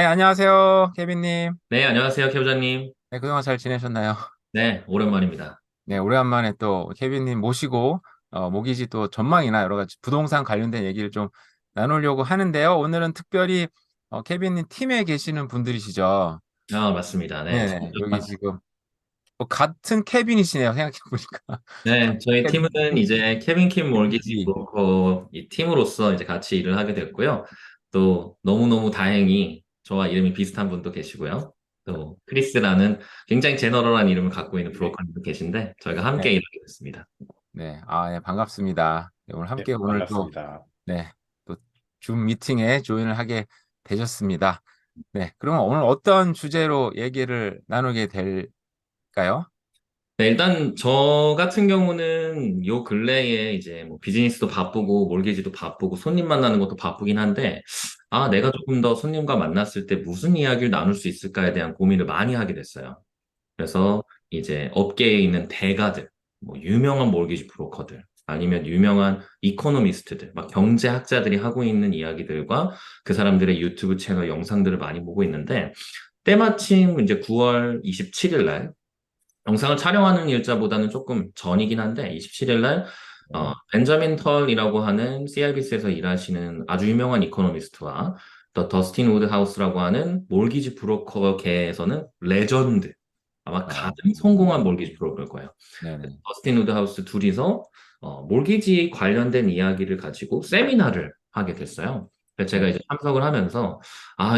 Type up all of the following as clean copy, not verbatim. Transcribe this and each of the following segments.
네, 안녕하세요, 케빈님. 네, 안녕하세요, 케부자님. 네, 그동안 잘 지내셨나요? 네, 오랜만입니다. 네, 오래간만에 또 케빈님 모시고, 모기지 또 전망이나 여러 가지 부동산 관련된 얘기를 좀 나누려고 하는데요. 오늘은 특별히, 케빈님 팀에 계시는 분들이시죠? 아, 맞습니다. 네, 네네, 여기 지금, 같은 케빈이시네요, 생각해보니까. 네, 같은 저희 팀은 케빈, 이제 케빈 킴 몰기지 케빈이지. 브로커 이 팀으로서 이제 같이 일을 하게 됐고요. 또 너무너무 다행히 저와 이름이 비슷한 분도 계시고요. 또 크리스라는 굉장히 제너럴한 이름을 갖고 있는 브로커님도 계신데 저희가 함께 네, 일하게 됐습니다. 네, 네, 반갑습니다. 네, 네, 오늘 또, 반갑습니다. 네, 또, 줌 미팅에 조인을 하게 되셨습니다. 네, 그러면 오늘 어떤 주제로 얘기를 나누게 될까요? 네, 일단 저 같은 경우는 요 근래에 이제 뭐 비즈니스도 바쁘고 몰개지도 바쁘고 손님 만나는 것도 바쁘긴 한데 내가 조금 더 손님과 만났을 때 무슨 이야기를 나눌 수 있을까에 대한 고민을 많이 하게 됐어요. 그래서 이제 업계에 있는 대가들, 뭐 유명한 몰개지 브로커들, 아니면 유명한 이코노미스트들, 막 경제학자들이 하고 있는 이야기들과 그 사람들의 유튜브 채널 영상들을 많이 보고 있는데 때마침 이제 9월 27일 날 영상을 촬영하는 일자보다는 조금 전이긴 한데 27일 날 네. 벤자민 털이라고 하는 CIBS에서 일하시는 아주 유명한 이코노미스트와 더 더스틴 우드하우스라고 하는 몰기지 브로커계에서는 레전드 아마 아, 가장 성공한 몰기지 브로커일 거예요. 네네. 더스틴 우드하우스 둘이서 몰기지 관련된 이야기를 가지고 세미나를 하게 됐어요. 그래서 제가 네. 이제 참석을 하면서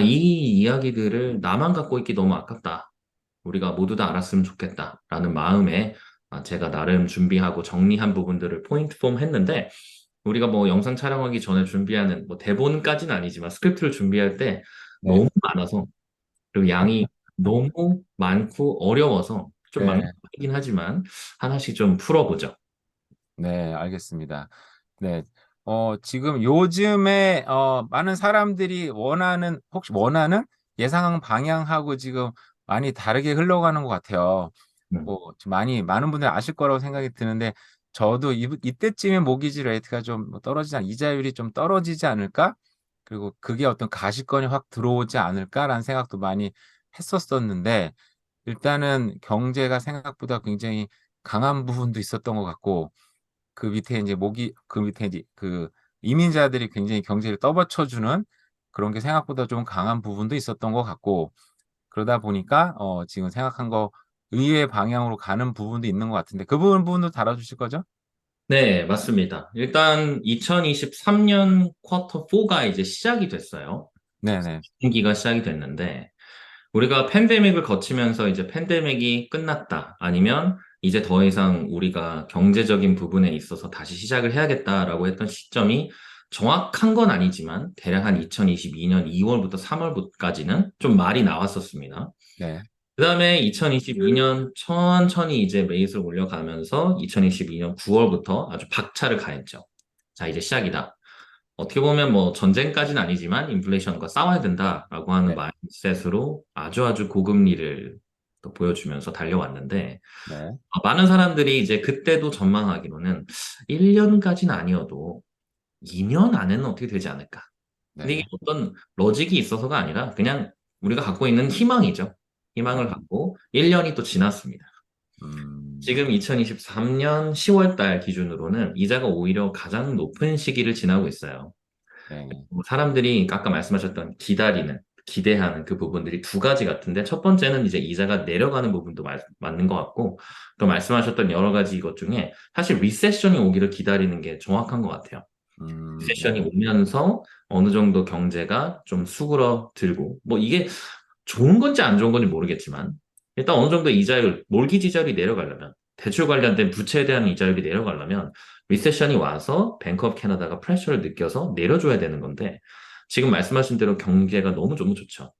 이 이야기들을 나만 갖고 있기 너무 아깝다. 우리가 모두 다 알았으면 좋겠다라는 마음에 제가 나름 준비하고 정리한 부분들을 포인트 폼 했는데 우리가 뭐 영상 촬영하기 전에 준비하는 뭐 대본까지는 아니지만 스크립트를 준비할 때 네. 너무 많아서 그리고 양이 너무 많고 어려워서 좀 네. 막막하긴 하지만 하나씩 좀 풀어보죠. 네, 알겠습니다. 네. 지금 요즘에, 많은 사람들이 혹시 원하는 예상한 방향하고 지금 많이 다르게 흘러가는 것 같아요. 음. 뭐, 지금 많은 분들이 아실 거라고 생각이 드는데, 저도 이때쯤에 모기지 레이트가 좀 이자율이 좀 떨어지지 않을까? 그리고 그게 어떤 가시권이 확 들어오지 않을까라는 생각도 많이 했었었는데, 일단은 경제가 생각보다 굉장히 강한 부분도 있었던 것 같고, 그 밑에 이제 그 이민자들이 굉장히 경제를 떠받쳐주는 그런 게 생각보다 좀 강한 부분도 있었던 것 같고, 그러다 보니까, 지금 생각한 거 의외의 방향으로 가는 부분도 있는 것 같은데, 그 부분도 달아주실 거죠? 네, 맞습니다. 일단 2023년 쿼터 4가 이제 시작이 됐어요. 네네. 분기가 시작이 됐는데 우리가 팬데믹을 거치면서 이제 팬데믹이 끝났다. 아니면 이제 더 이상 우리가 경제적인 부분에 있어서 다시 시작을 해야겠다라고 했던 시점이 정확한 건 아니지만 대략 한 2022년 2월부터 3월까지는 좀 말이 나왔었습니다. 네. 그다음에 2022년 천천히 이제 매입을 올려가면서 2022년 9월부터 아주 박차를 가했죠. 자, 이제 시작이다. 어떻게 보면 뭐 전쟁까지는 아니지만 인플레이션과 싸워야 된다라고 하는 네. 마인드셋으로 아주 아주 고금리를 또 보여주면서 달려왔는데 네. 많은 사람들이 이제 그때도 전망하기로는 1년까지는 아니어도 2년 안에는 어떻게 되지 않을까. 근데 이게 네. 어떤 로직이 있어서가 아니라 그냥 우리가 갖고 있는 희망이죠. 네. 희망을 갖고 1년이 또 지났습니다. 음, 지금 2023년 10월 달 기준으로는 이자가 오히려 가장 높은 시기를 지나고 있어요. 네. 뭐 사람들이 아까 말씀하셨던 기다리는, 기대하는 그 부분들이 두 가지 같은데, 첫 번째는 이제 이자가 내려가는 부분도 맞는 것 같고, 또 말씀하셨던 여러 가지 이것 중에 사실 리세션이 오기를 기다리는 게 정확한 것 같아요. 리세션이 네. 오면서 어느 정도 경제가 좀 수그러들고, 뭐 이게 좋은 건지 안 좋은 건지 모르겠지만, 일단 어느 정도 이자율, 몰기지 이자율이 내려가려면, 대출 관련된 부채에 대한 이자율이 내려가려면, 리세션이 와서 뱅크 오브 캐나다가 프레셔를 느껴서 내려줘야 되는 건데, 지금 말씀하신 대로 경제가 너무너무 좋죠.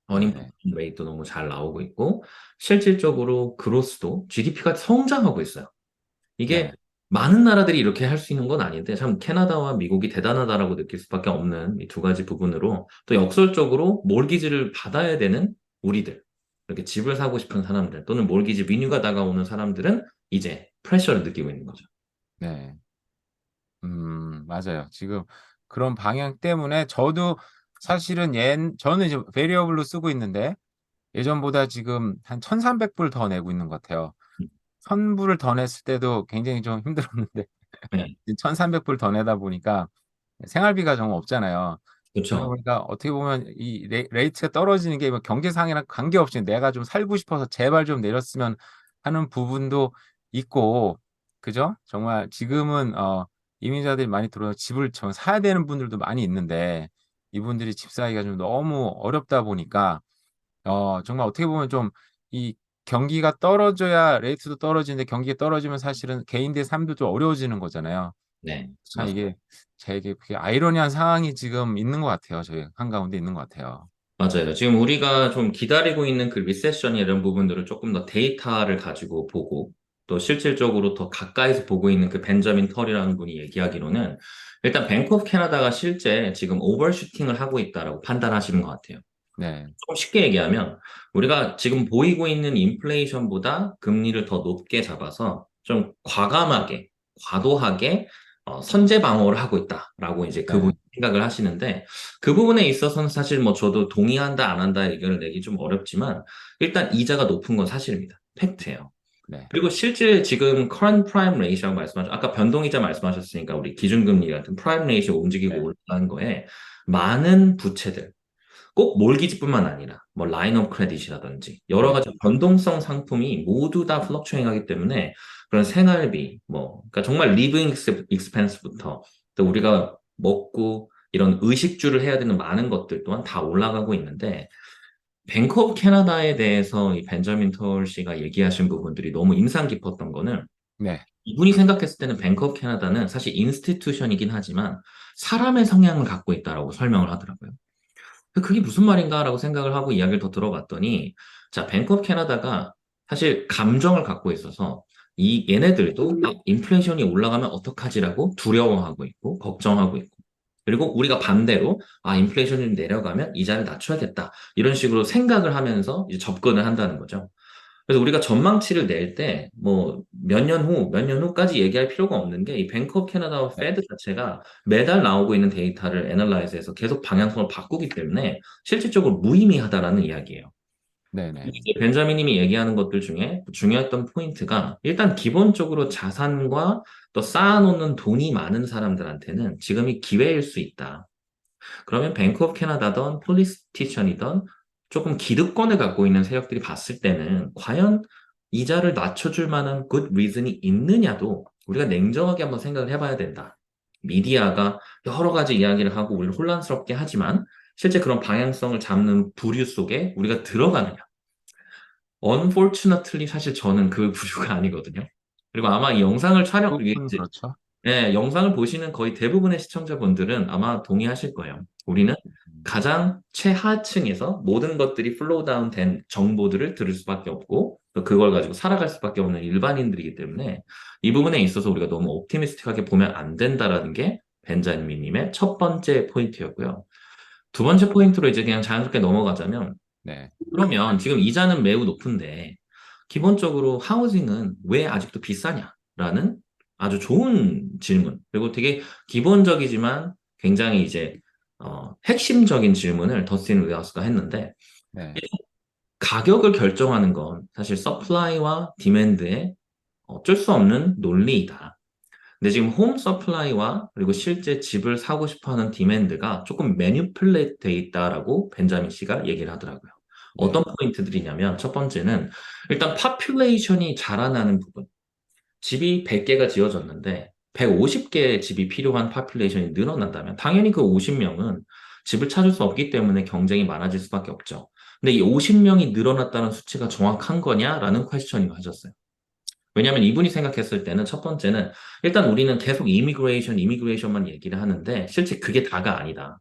네네. 어닝플레이션 레이트도 너무 잘 나오고 있고, 실질적으로 그로스도 GDP가 성장하고 있어요. 이게 네. 많은 나라들이 이렇게 할 수 있는 건 아닌데 참 캐나다와 미국이 대단하다라고 느낄 수밖에 없는 이 두 가지 부분으로 또 역설적으로 몰기지를 받아야 되는 우리들 이렇게 집을 사고 싶은 사람들 또는 몰기지 리뉴가 다가오는 사람들은 이제 프레셔를 느끼고 있는 거죠. 네. 맞아요. 지금 그런 방향 때문에 저도 사실은 저는 이제 베리어블로 쓰고 있는데 예전보다 지금 한 1,300불 더 내고 있는 것 같아요. 1,000불을 더 냈을 때도 굉장히 좀 힘들었는데 네, 1,300불 더 내다 보니까 생활비가 정말 없잖아요. 그러다 그렇죠. 보니까 어떻게 보면 이 레이트가 떨어지는 게 뭐 경제상이랑 관계없이 내가 좀 살고 싶어서 제발 좀 내렸으면 하는 부분도 있고, 그죠? 정말 지금은 이민자들이 많이 들어와 집을 좀 사야 되는 분들도 많이 있는데 이분들이 집 사기가 좀 너무 어렵다 보니까 정말 어떻게 보면 좀 이 경기가 떨어져야 레이트도 떨어지는데 경기가 떨어지면 사실은 개인들의 삶도 좀 어려워지는 거잖아요. 네, 참 맞아요. 이게 되게 그게 아이러니한 상황이 지금 있는 것 같아요. 저희 한가운데 있는 것 같아요. 맞아요. 지금 우리가 좀 기다리고 있는 그 리세션 이런 부분들을 조금 더 데이터를 가지고 보고 또 실질적으로 더 가까이서 보고 있는 그 벤저민 털이라는 분이 얘기하기로는 일단 뱅크 오브 캐나다가 실제 지금 오버슈팅을 하고 있다라고 판단하시는 것 같아요. 네, 좀 쉽게 얘기하면 우리가 지금 보이고 있는 인플레이션보다 금리를 더 높게 잡아서 좀 과감하게, 과도하게 선제 방어를 하고 있다라고 이제 그분이 네, 생각을 하시는데 그 부분에 있어서는 사실 뭐 저도 동의한다, 안 한다 의견을 내기 좀 어렵지만 일단 이자가 높은 건 사실입니다. 팩트예요. 네, 그리고 실제 지금 current prime ratio라고 말씀하셨죠. 아까 변동이자 말씀하셨으니까 우리 기준금리 같은 prime ratio 움직이고 네, 올라간 거에 많은 부채들 꼭 몰기지뿐만 아니라 뭐 라인 오브 크레딧이라든지 여러 네, 가지 변동성 상품이 모두 다 플럭추잉 하기 때문에 그런 생활비 뭐 그러니까 정말 리빙 익스펜스부터 또 우리가 먹고 이런 의식주를 해야 되는 많은 것들 또한 다 올라가고 있는데 뱅크 오브 캐나다에 대해서 이 벤저민 톨 씨가 얘기하신 부분들이 너무 인상 깊었던 거는 네, 이분이 생각했을 때는 뱅크 오브 캐나다는 사실 인스티튜션이긴 하지만 사람의 성향을 갖고 있다라고 설명을 하더라고요. 그게 무슨 말인가라고 생각을 하고 이야기를 더 들어봤더니, 자, 뱅크 오브 캐나다가 사실 감정을 갖고 있어서 이 얘네들도 인플레이션이 올라가면 어떡하지라고 두려워하고 있고, 걱정하고 있고, 그리고 우리가 반대로, 인플레이션이 내려가면 이자를 낮춰야겠다. 이런 식으로 생각을 하면서 이제 접근을 한다는 거죠. 그래서 우리가 전망치를 낼 때, 뭐, 몇 년 후까지 얘기할 필요가 없는 게, 이 뱅크 오브 캐나다와 네, 페드 자체가 매달 나오고 있는 데이터를 애널라이즈해서 계속 방향성을 바꾸기 때문에 실질적으로 무의미하다라는 이야기예요. 네, 네, 이제 벤자민 님이 얘기하는 것들 중에 중요했던 포인트가 일단 기본적으로 자산과 또 쌓아놓는 돈이 많은 사람들한테는 지금이 기회일 수 있다. 그러면 뱅크 오브 캐나다든 폴리티션이든 조금 기득권을 갖고 있는 세력들이 봤을 때는 과연 이자를 낮춰줄 만한 good reason이 있느냐도 우리가 냉정하게 한번 생각을 해봐야 된다. 미디어가 여러 가지 이야기를 하고 우리를 혼란스럽게 하지만 실제 그런 방향성을 잡는 부류 속에 우리가 들어가느냐. Unfortunately 사실 저는 그 부류가 아니거든요. 그리고 아마 이 영상을 촬영, 그건 그렇죠. 네, 영상을 보시는 거의 대부분의 시청자분들은 아마 동의하실 거예요. 우리는 가장 최하층에서 모든 것들이 플로우 다운 된 정보들을 들을 수밖에 없고 또 그걸 가지고 살아갈 수밖에 없는 일반인들이기 때문에 이 부분에 있어서 우리가 너무 옵티미스틱하게 보면 안 된다라는 게 벤자민님의 첫 번째 포인트였고요. 두 번째 포인트로 이제 그냥 자연스럽게 넘어가자면 네, 그러면 지금 이자는 매우 높은데 기본적으로 하우징은 왜 아직도 비싸냐라는 아주 좋은 질문 그리고 되게 기본적이지만 굉장히 이제 핵심적인 질문을 더스틴 웨어스가 했는데 네, 가격을 결정하는 건 사실 서플라이와 디맨드의 어쩔 수 없는 논리이다. 근데 지금 홈 서플라이와 그리고 실제 집을 사고 싶어하는 디맨드가 조금 매니플레이트 돼 있다라고 벤자민 씨가 얘기를 하더라고요. 네, 어떤 포인트들이냐면 첫 번째는 일단 파퓰레이션이 자라나는 부분. 집이 100개가 지어졌는데 150개의 집이 필요한 파퓰레이션이 늘어난다면 당연히 그 50명은 집을 찾을 수 없기 때문에 경쟁이 많아질 수밖에 없죠. 근데 이 50명이 늘어났다는 수치가 정확한 거냐라는 퀘스천이 하셨어요. 왜냐하면 이분이 생각했을 때는 첫 번째는 일단 우리는 계속 이미그레이션만 얘기를 하는데 실제 그게 다가 아니다.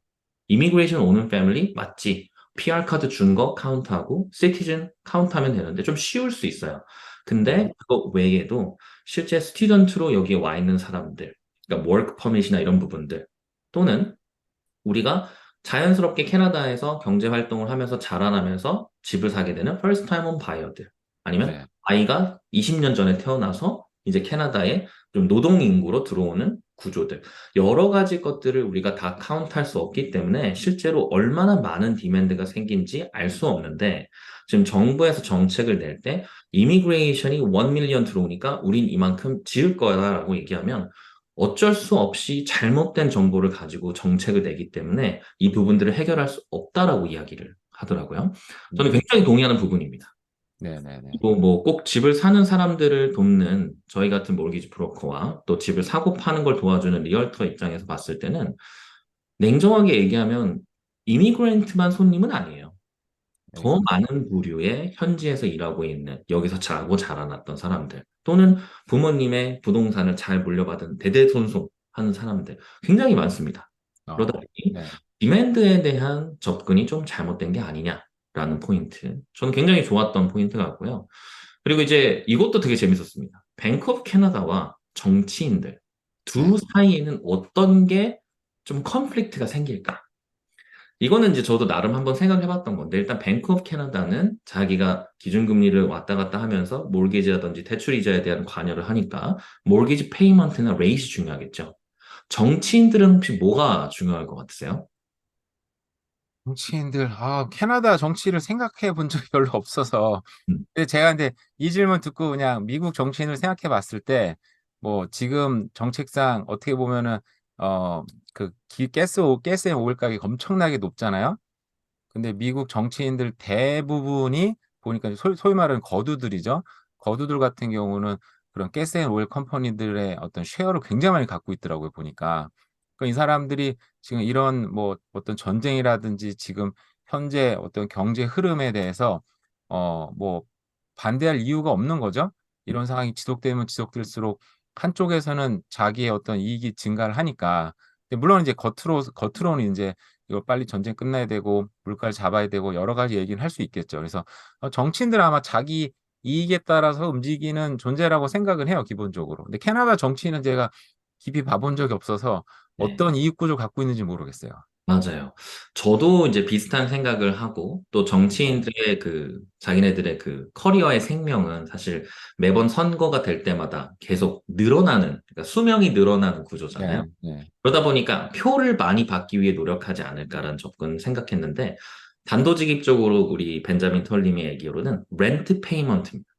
이미그레이션 오는 패밀리 맞지? PR 카드 준 거 카운트하고 시티즌 카운트하면 되는데 좀 쉬울 수 있어요. 네, 근데 그거 외에도 실제 스튜던트로 여기에 와 있는 사람들, 그러니까 워크 퍼밋이나 이런 부분들 또는 우리가 자연스럽게 캐나다에서 경제 활동을 하면서 자라나면서 집을 사게 되는 first time home buyer들 아니면 네, 아이가 20년 전에 태어나서 이제 캐나다에 좀 노동 인구로 들어오는 구조들, 여러 가지 것들을 우리가 다 카운트할 수 없기 때문에 실제로 얼마나 많은 디맨드가 생긴지 알 수 없는데 지금 정부에서 정책을 낼 때 이미그레이션이 1 밀리언 들어오니까 우린 이만큼 지을 거야라고 얘기하면 어쩔 수 없이 잘못된 정보를 가지고 정책을 내기 때문에 이 부분들을 해결할 수 없다라고 이야기를 하더라고요. 저는 음, 굉장히 동의하는 부분입니다. 네네네. 또 뭐 꼭 집을 사는 사람들을 돕는 저희 같은 모르기지 브로커와 또 집을 사고 파는 걸 도와주는 리얼터 입장에서 봤을 때는 냉정하게 얘기하면 이미그랜트만 손님은 아니에요. 네, 더 많은 부류의 현지에서 일하고 있는 여기서 자고 자라났던 사람들 또는 부모님의 부동산을 잘 물려받은 대대손손 하는 사람들 굉장히 많습니다. 그러다 보니 네. 디맨드에 대한 접근이 좀 잘못된 게 아니냐라는 포인트. 저는 굉장히 좋았던 포인트 같고요. 그리고 이제 이것도 되게 재밌었습니다. 뱅크 오브 캐나다와 정치인들 네. 두 사이에는 어떤 게 좀 컨플릭트가 생길까? 이거는 이제 저도 나름 한번 생각해 봤던 건데, 일단 뱅크 오브 캐나다는 자기가 기준금리를 왔다 갔다 하면서 몰기지라든지 대출이자에 대한 관여를 하니까, 몰기지 페이먼트나 레이시 중요하겠죠. 정치인들은 혹시 뭐가 중요할 것 같으세요? 정치인들, 캐나다 정치를 생각해 본 적이 별로 없어서. 음, 근데 제가 근데 이 질문 듣고 그냥 미국 정치인을 생각해 봤을 때, 뭐 지금 정책상 어떻게 보면은, 어, 가스의 오일 가격이 엄청나게 높잖아요. 근데 미국 정치인들 대부분이 보니까 소위 말하는 거두들이죠. 거두들 같은 경우는 그런 가스 앤 오일 컴퍼니들의 어떤 쉐어를 굉장히 많이 갖고 있더라고요, 보니까. 그러니까 이 사람들이 지금 이런 뭐 어떤 전쟁이라든지 지금 현재 어떤 경제 흐름에 대해서 뭐 반대할 이유가 없는 거죠. 이런 상황이 지속되면 지속될수록 한쪽에서는 자기의 어떤 이익이 증가를 하니까. 근데 물론 이제 겉으로는 이제 이거 빨리 전쟁 끝나야 되고 물가를 잡아야 되고 여러 가지 얘기는 할 수 있겠죠. 그래서 정치인들 아마 자기 이익에 따라서 움직이는 존재라고 생각은 해요, 기본적으로. 근데 캐나다 정치인은 제가 깊이 봐본 적이 없어서 네. 어떤 이익 구조 갖고 있는지 모르겠어요. 맞아요. 저도 이제 비슷한 생각을 하고 또 네, 정치인들의 그 자기네들의 그 커리어의 생명은 사실 매번 선거가 될 때마다 계속 늘어나는, 그러니까 수명이 늘어나는 구조잖아요. 네, 네. 그러다 보니까 표를 많이 받기 위해 노력하지 않을까라는 접근 생각했는데 단도직입적으로 우리 벤자민 털님의 얘기로는 렌트 페이먼트입니다.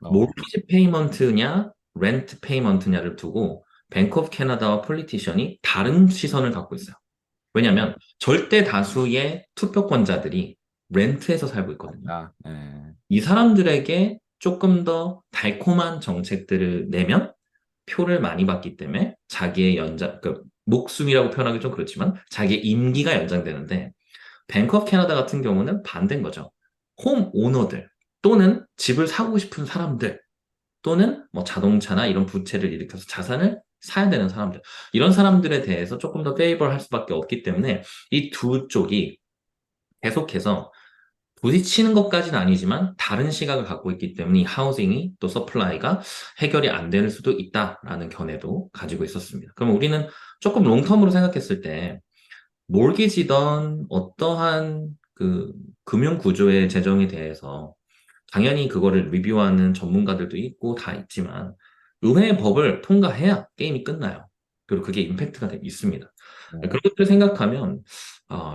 어, 모르기지 페이먼트냐 렌트 페이먼트냐를 두고 뱅크 오브 캐나다와 폴리티션이 다른 시선을 갖고 있어요. 네. 왜냐하면 절대 다수의 투표권자들이 렌트에서 살고 있거든요. 네. 이 사람들에게 조금 더 달콤한 정책들을 내면 표를 많이 받기 때문에 자기의 목숨이라고 표현하기 좀 그렇지만 자기의 임기가 연장되는데 뱅크 오브 캐나다 같은 경우는 반대인 거죠. 홈 오너들 또는 집을 사고 싶은 사람들 또는 뭐 자동차나 이런 부채를 일으켜서 자산을 사야 되는 사람들 이런 사람들에 대해서 조금 더 페이버를 할 수밖에 없기 때문에 이 두 쪽이 계속해서 부딪히는 것까지는 아니지만 다른 시각을 갖고 있기 때문에 이 하우징이 또 서플라이가 해결이 안 될 수도 있다라는 견해도 가지고 있었습니다. 그럼 우리는 조금 롱텀으로 생각했을 때 몰기지던 어떠한 그 금융 구조의 재정에 대해서 당연히 그거를 리뷰하는 전문가들도 있고 다 있지만 의회의 법을 통과해야 게임이 끝나요. 그리고 그게 임팩트가 있습니다. 네. 그런 것들 생각하면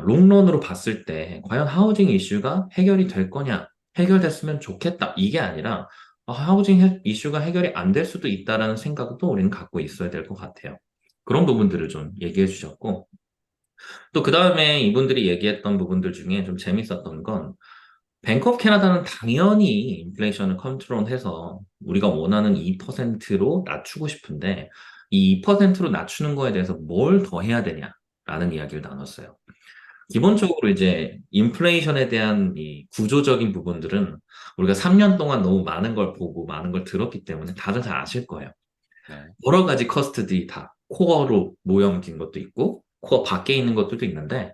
롱런으로 봤을 때 과연 하우징 이슈가 해결이 될 거냐, 해결됐으면 좋겠다 이게 아니라 하우징 이슈가 해결이 안 될 수도 있다라는 생각도 우리는 갖고 있어야 될 것 같아요. 그런 부분들을 좀 얘기해 주셨고 또 그 다음에 이분들이 얘기했던 부분들 중에 좀 재밌었던 건 뱅크 오브 캐나다는 당연히 인플레이션을 컨트롤해서 우리가 원하는 2%로 낮추고 싶은데 이 2%로 낮추는 거에 대해서 뭘 더 해야 되냐라는 이야기를 나눴어요. 기본적으로 이제 인플레이션에 대한 이 구조적인 부분들은 우리가 3년 동안 너무 많은 걸 보고 많은 걸 들었기 때문에 다들 잘 아실 거예요. 네. 여러 가지 커스트들이 다 코어로 모여진 것도 있고 코어 밖에 있는 것들도 있는데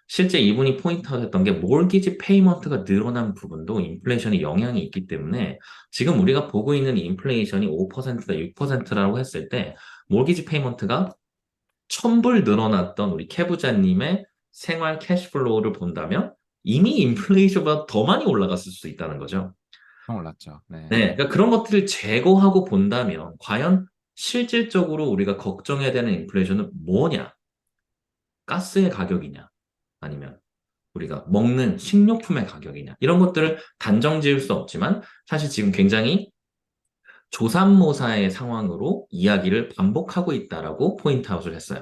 실제 이분이 포인트했던 게 몰기지 페이먼트가 늘어난 부분도 인플레이션에 영향이 있기 때문에 지금 우리가 보고 있는 인플레이션이 5%다 6%라고 했을 때 몰기지 페이먼트가 1000불 늘어났던 우리 캐부자님의 생활 캐시플로우를 본다면 이미 인플레이션보다 더 많이 올라갔을 수 있다는 거죠. 좀 올랐죠. 네. 네, 그러니까 그런 것들을 제거하고 본다면 과연 실질적으로 우리가 걱정해야 되는 인플레이션은 뭐냐? 가스의 가격이냐? 아니면 우리가 먹는 식료품의 가격이냐? 이런 것들을 단정 지을 수 없지만 사실 지금 굉장히 조삼모사의 상황으로 이야기를 반복하고 있다라고 포인트아웃을 했어요.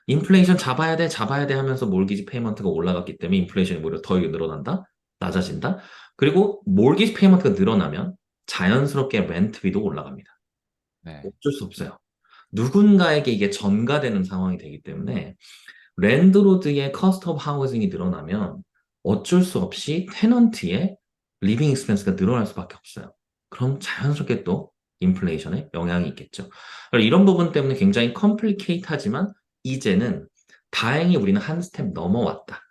인플레이션 잡아야 돼, 잡아야 돼 하면서 몰기지 페이먼트가 올라갔기 때문에 인플레이션이 오히려 더 늘어난다? 낮아진다? 그리고 몰기지 페이먼트가 늘어나면 자연스럽게 렌트비도 올라갑니다. 네. 어쩔 수 없어요. 누군가에게 이게 전가되는 상황이 되기 때문에 랜드로드의 커스텀 하우징이 늘어나면 어쩔 수 없이 테넌트의 리빙 익스펜스가 늘어날 수밖에 없어요. 그럼 자연스럽게 또 인플레이션에 영향이 있겠죠. 그래서 이런 부분 때문에 굉장히 컴플리케이트하지만 이제는 다행히 우리는 한 스텝 넘어왔다.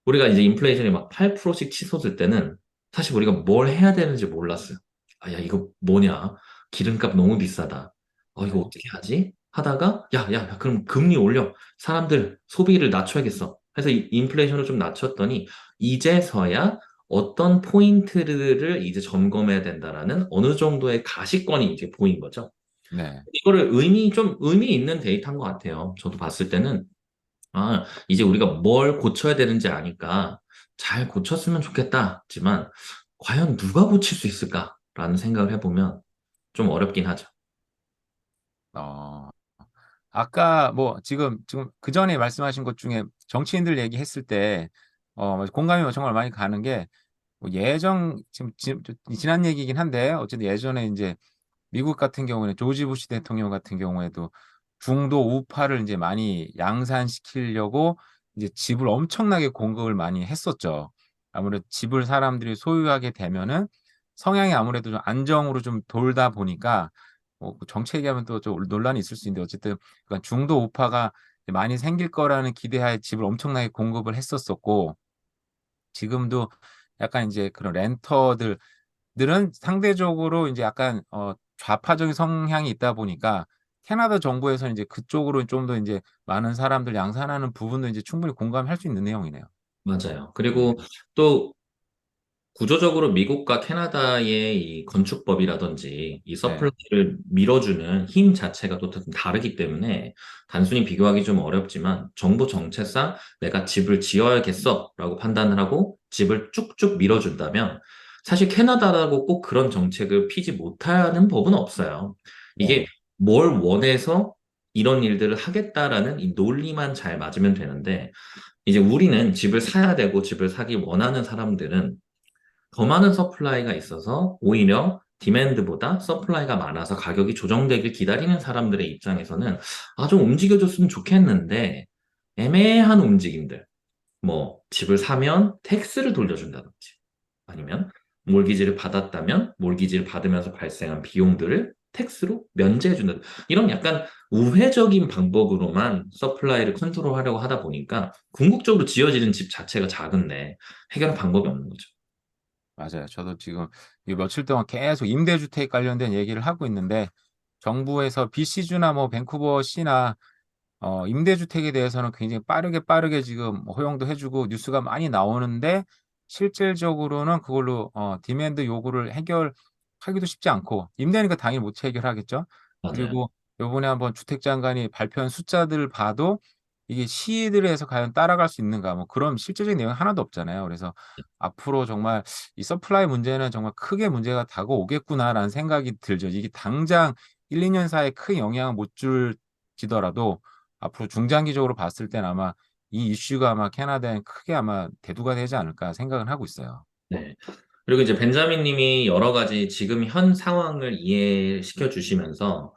우리가 이제 인플레이션이 막 8%씩 치솟을 때는 사실 우리가 뭘 해야 되는지 몰랐어요. 아, 야, 이거 뭐냐? 기름값 너무 비싸다. 이거 네. 어떻게 하지? 하다가, 야, 그럼 금리 올려. 사람들 소비를 낮춰야겠어. 해서 이 인플레이션을 좀 낮췄더니, 이제서야 어떤 포인트를 이제 점검해야 된다라는 어느 정도의 가시권이 이제 보인 거죠. 네. 이거를 좀 의미 있는 데이터인 것 같아요. 저도 봤을 때는. 이제 우리가 뭘 고쳐야 되는지 아니까 잘 고쳤으면 좋겠다지만 과연 누가 고칠 수 있을까라는 생각을 해보면 좀 어렵긴 하죠. 어, 아까 뭐 지금 그 전에 말씀하신 것 중에 정치인들 얘기했을 때 공감이 정말 많이 가는 게 뭐 지금 지난 얘기긴 한데 어쨌든 예전에 이제 미국 같은 경우는 조지 부시 대통령 같은 경우에도 중도 우파를 이제 많이 양산시키려고 이제 집을 엄청나게 공급을 많이 했었죠. 아무래도 집을 사람들이 소유하게 되면은 성향이 아무래도 좀 안정으로 좀 돌다 보니까 뭐 정치 얘기하면 또 좀 논란이 있을 수 있는데 어쨌든 그러니까 중도 우파가 많이 생길 거라는 기대하에 집을 엄청나게 공급을 했었었고 지금도 약간 이제 그런 렌터들 들은 상대적으로 이제 약간 좌파적인 성향이 있다 보니까 캐나다 정부에서는 이제 그쪽으로 좀 더 이제 많은 사람들 양산하는 부분도 이제 충분히 공감할 수 있는 내용이네요. 맞아요. 네. 그리고 또 구조적으로 미국과 캐나다의 이 건축법이라든지 이 네. 서플라이를 밀어주는 힘 자체가 또 좀 다르기 때문에 단순히 비교하기 좀 어렵지만 정부 정책상 내가 집을 지어야겠어라고 판단을 하고 집을 쭉쭉 밀어준다면 사실 캐나다라고 꼭 그런 정책을 피지 못하는 법은 없어요. 이게 네. 뭘 원해서 이런 일들을 하겠다라는 이 논리만 잘 맞으면 되는데 이제 우리는 집을 사야 되고 집을 사기 원하는 사람들은 더 많은 서플라이가 있어서 오히려 디맨드보다 서플라이가 많아서 가격이 조정되길 기다리는 사람들의 입장에서는 좀 움직여줬으면 좋겠는데 애매한 움직임들, 뭐 집을 사면 텍스를 돌려준다든지 아니면 몰기지를 받았다면 몰기지를 받으면서 발생한 비용들을 텍스로 면제해준다. 이런 약간 우회적인 방법으로만 서플라이를 컨트롤하려고 하다 보니까 궁극적으로 지어지는 집 자체가 작은데 해결 방법이 없는 거죠. 맞아요. 저도 지금 이 며칠 동안 계속 임대주택 관련된 얘기를 하고 있는데 정부에서 BC주나 뭐 밴쿠버시나 임대주택에 대해서는 굉장히 빠르게 지금 허용도 해주고 뉴스가 많이 나오는데 실질적으로는 그걸로 디맨드 요구를 해결하기도 쉽지 않고 임대니까 당연히 못 해결하겠죠. 맞아요. 그리고 요번에 한번 주택장관이 발표한 숫자들을 봐도 이게 시들에서 과연 따라갈 수 있는가 뭐 그런 실질적인 내용이 하나도 없잖아요. 그래서 앞으로 정말 이 서플라이 문제는 정말 크게 문제가 다가오겠구나라는 생각이 들죠. 이게 당장 1, 2년 사이에 큰 영향을 못 줄지더라도 앞으로 중장기적으로 봤을 때는 아마 이 이슈가 아마 캐나다에 크게 아마 대두가 되지 않을까 생각은 하고 있어요. 네. 그리고 이제 벤자민 님이 여러 가지 지금 현 상황을 이해시켜 주시면서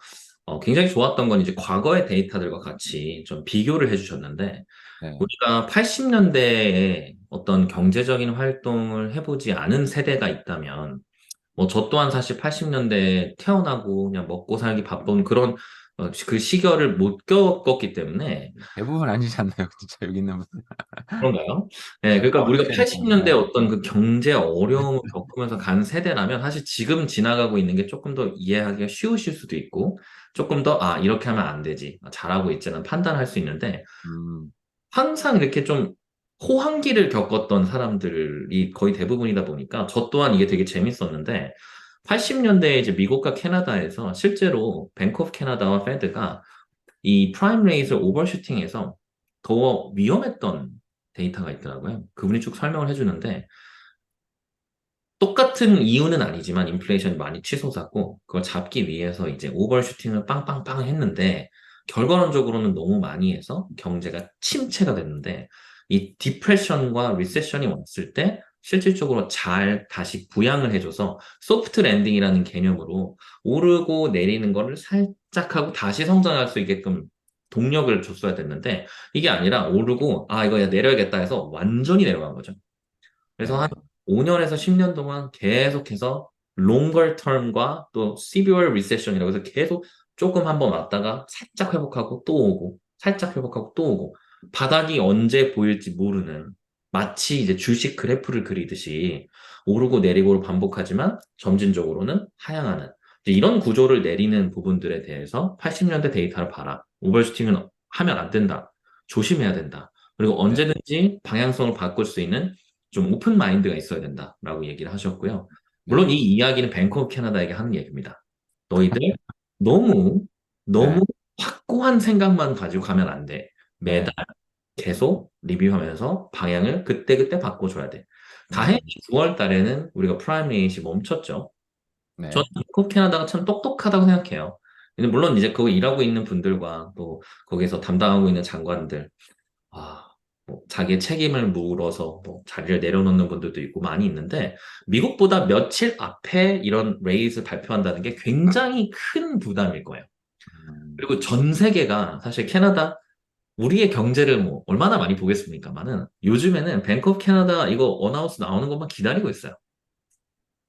굉장히 좋았던 건 이제 과거의 데이터들과 같이 좀 비교를 해 주셨는데 네. 우리가 80년대에 어떤 경제적인 활동을 해보지 않은 세대가 있다면 뭐 저 또한 사실 80년대에 태어나고 그냥 먹고 살기 바쁜 그런 그 시절을 못 겪었기 때문에 대부분 아니지 않나요? 진짜 여기 있는 분들. 그런가요? 네, 네, 그러니까 어릴 우리가 때니까. 80년대 네. 어떤 그 경제 어려움을 겪으면서 간 세대라면 사실 지금 지나가고 있는 게 조금 더 이해하기가 쉬우실 수도 있고 조금 더 이렇게 하면 안 되지. 잘하고 있지는 판단할 수 있는데 음, 항상 이렇게 좀 호황기를 겪었던 사람들이 거의 대부분이다 보니까 저 또한 이게 되게 재밌었는데 80년대에 이제 미국과 캐나다에서 실제로 뱅크 오브 캐나다와 페드가 이 프라임 레이트를 오버슈팅해서 더 위험했던 데이터가 있더라고요. 그분이 쭉 설명을 해주는데 똑같은 이유는 아니지만 인플레이션이 많이 치솟았고 그걸 잡기 위해서 이제 오버슈팅을 빵빵빵 했는데 결과론적으로는 너무 많이 해서 경제가 침체가 됐는데 이 디프레션과 리세션이 왔을 때 실질적으로 잘 다시 부양을 해줘서 소프트 랜딩이라는 개념으로 오르고 내리는 거를 살짝 하고 다시 성장할 수 있게끔 동력을 줬어야 됐는데 이게 아니라 오르고 아 이거 야 내려야겠다 해서 완전히 내려간 거죠. 그래서 한 네. 5년에서 10년 동안 계속해서 longer term과 또 severe recession이라고 해서 계속 조금 한번 왔다가 살짝 회복하고 또 오고 살짝 회복하고 또 오고 바닥이 언제 보일지 모르는 마치 이제 주식 그래프를 그리듯이 오르고 내리고를 반복하지만 점진적으로는 하향하는 이제 이런 구조를 내리는 부분들에 대해서 80년대 데이터를 봐라. 오버슈팅은 하면 안 된다. 조심해야 된다. 그리고 네. 언제든지 방향성을 바꿀 수 있는 좀 오픈 마인드가 있어야 된다라고 얘기를 하셨고요. 물론 네. 이 이야기는 뱅크 오브 캐나다에게 하는 얘기입니다. 너희들 너무 네. 너무 확고한 생각만 가지고 가면 안 돼. 네. 매달 계속 리뷰하면서 방향을 그때그때 바꿔줘야 돼. 다행히 음. 9월 달에는 우리가 프라임 레이시 멈췄죠. 저는 네. 뱅크 오브 캐나다가 참 똑똑하다고 생각해요. 근데 물론 이제 거기 일하고 있는 분들과 또 거기서 담당하고 있는 장관들 아, 뭐 자기의 책임을 물어서 뭐 자리를 내려놓는 분들도 있고 많이 있는데 미국보다 며칠 앞에 이런 레이즈 발표한다는 게 굉장히 큰 부담일 거예요. 음. 그리고 전 세계가 사실 캐나다 우리의 경제를 뭐 얼마나 많이 보겠습니까만은 요즘에는 뱅크 오브 캐나다 이거 어나운스 나오는 것만 기다리고 있어요.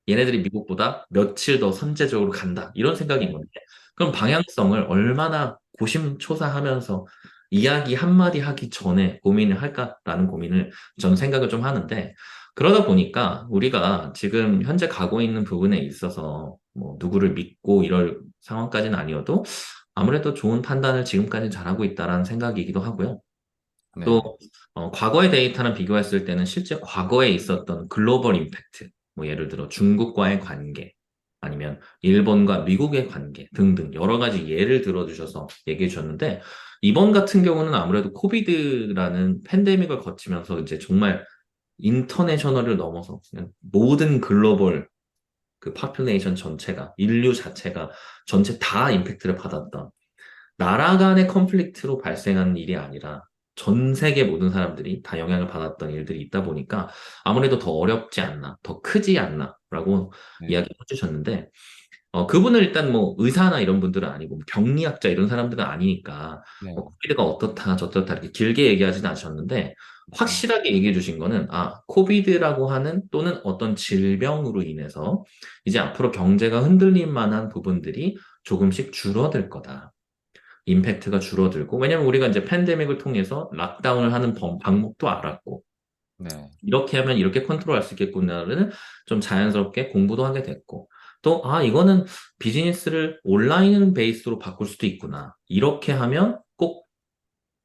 얘네들이 미국보다 며칠 더 선제적으로 간다. 이런 생각인 네. 건데, 그럼 방향성을 얼마나 고심초사하면서 이야기 한마디 하기 전에 고민을 할까라는 고민을 전 생각을 좀 하는데, 그러다 보니까 우리가 지금 현재 가고 있는 부분에 있어서 뭐 누구를 믿고 이럴 상황까지는 아니어도 아무래도 좋은 판단을 지금까지 잘하고 있다라는 생각이기도 하고요. 또 네. 과거의 데이터랑 비교했을 때는 실제 과거에 있었던 글로벌 임팩트, 뭐 예를 들어 중국과의 관계, 아니면 일본과 미국의 관계 등등 여러 가지 예를 들어주셔서 얘기해 주셨는데 이번 같은 경우는 아무래도 코비드라는 팬데믹을 거치면서 이제 정말 인터내셔널을 넘어서 그냥 모든 글로벌 그 파퓰레이션 전체가 인류 자체가 전체 다 임팩트를 받았던 나라 간의 컨플릭트로 발생한 일이 아니라 전 세계 모든 사람들이 다 영향을 받았던 일들이 있다 보니까 아무래도 더 어렵지 않나, 더 크지 않나라고 네. 이야기해 주셨는데, 그분은 일단 뭐 의사나 이런 분들은 아니고 뭐 병리학자 이런 사람들은 아니니까 뭐 네. 코비드가 어떻다 저렇다 이렇게 길게 얘기하지는 않으셨는데 음. 확실하게 얘기해 주신 거는 코비드라고 하는 또는 어떤 질병으로 인해서 이제 앞으로 경제가 흔들릴 만한 부분들이 조금씩 줄어들 거다. 임팩트가 줄어들고, 왜냐면 우리가 이제 팬데믹을 통해서 락다운을 하는 방법도 알았고, 네. 이렇게 하면 이렇게 컨트롤할 수 있겠구나를 좀 자연스럽게 공부도 하게 됐고, 또, 이거는 비즈니스를 온라인 베이스로 바꿀 수도 있구나. 이렇게 하면 꼭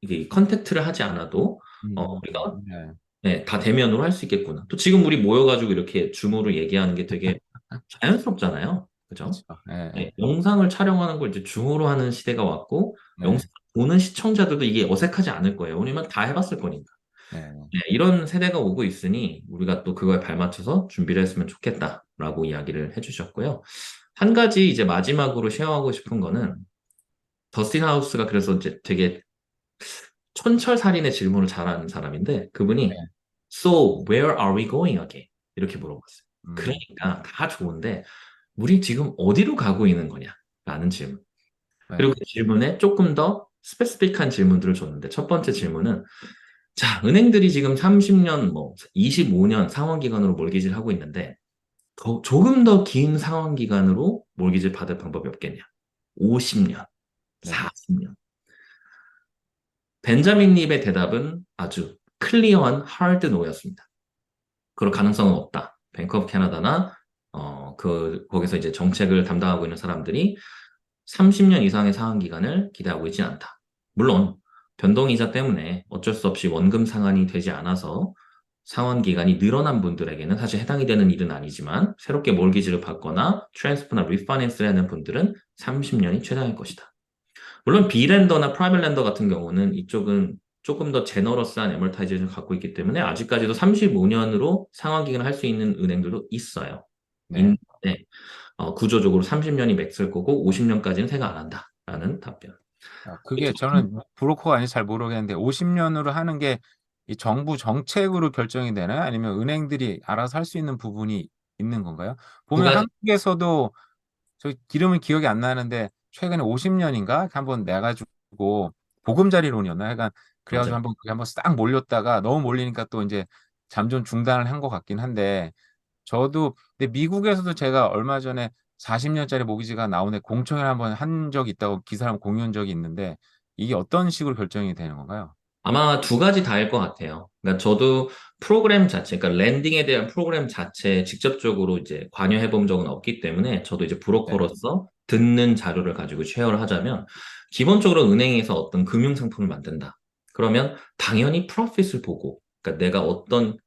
이게 컨택트를 하지 않아도, 우리가 네. 네, 다 대면으로 할 수 있겠구나. 또 지금 우리 모여가지고 이렇게 줌으로 얘기하는 게 되게 자연스럽잖아요. 그죠? 그렇죠. 네. 네, 네. 영상을 촬영하는 걸 이제 줌으로 하는 시대가 왔고, 네. 영상 보는 시청자들도 이게 어색하지 않을 거예요. 왜냐면 다 해봤을 거니까. 네. 네, 이런 세대가 오고 있으니 우리가 또 그거에 발맞춰서 준비를 했으면 좋겠다라고 이야기를 해주셨고요. 한 가지 이제 마지막으로 쉐어하고 싶은 거는 더스틴 하우스가 그래서 이제 되게 촌철살인의 질문을 잘하는 사람인데 그분이 네. So where are we going again? 이렇게 물어봤어요. 음. 그러니까 다 좋은데 우리 지금 어디로 가고 있는 거냐? 라는 질문. 그리고 네. 그 질문에 조금 더 스페시픽한 질문들을 줬는데 첫 번째 질문은 자, 은행들이 지금 30년, 뭐 25년 상환 기간으로 몰기지를 하고 있는데 조금 더 긴 상환 기간으로 몰기지를 받을 방법이 없겠냐? 50년, 네. 40년. 벤자민 립의 대답은 아주 클리어한 하드 노였습니다. 그럴 가능성은 없다. 뱅크 오브 캐나다나 거기서 이제 정책을 담당하고 있는 사람들이 30년 이상의 상환 기간을 기대하고 있지 않다. 물론 변동이자 때문에 어쩔 수 없이 원금 상환이 되지 않아서 상환 기간이 늘어난 분들에게는 사실 해당이 되는 일은 아니지만 새롭게 몰기지를 받거나 트랜스퍼나 리파이낸스를 하는 분들은 30년이 최장일 것이다. 물론 비랜더나 프라이빗 랜더 같은 경우는 이쪽은 조금 더 제너러스한 애멀타이제이션을 갖고 있기 때문에 아직까지도 35년으로 상환 기간을 할 수 있는 은행들도 있어요. 네. 있는데 구조적으로 30년이 맥스일 거고 50년까지는 생각 안 한다라는 답변. 그게 저는 브로커가 아니라 잘 모르겠는데 50년으로 하는 게 이 정부 정책으로 결정이 되나요? 아니면 은행들이 알아서 할 수 있는 부분이 있는 건가요? 두 보면 가지 한국에서도 저 기름은 기억이 안 나는데 최근에 50년인가 한번 내가지고 보금자리론이었나? 하여간 그래가지고 맞아요. 한번 그게 한번 싹 몰렸다가 너무 몰리니까 또 이제 잠정 중단을 한 것 같긴 한데 저도 근데 미국에서도 제가 얼마 전에 40년짜리 모기지가 나오는데 공청회 한번 한 적이 있다고 기사를 한번 공유한 적이 있는데 이게 어떤 식으로 결정이 되는 건가요? 아마 두 가지 다일 것 같아요. 그러니까 저도 프로그램 자체, 그러니까 랜딩에 대한 프로그램 자체에 직접적으로 이제 관여해 본 적은 없기 때문에 저도 이제 네. 브로커로서 듣는 자료를 가지고 쉐어를 하자면 기본적으로 은행에서 어떤 금융 상품을 만든다. 그러면 당연히 프로핏을 보고, 그러니까 내가 어떤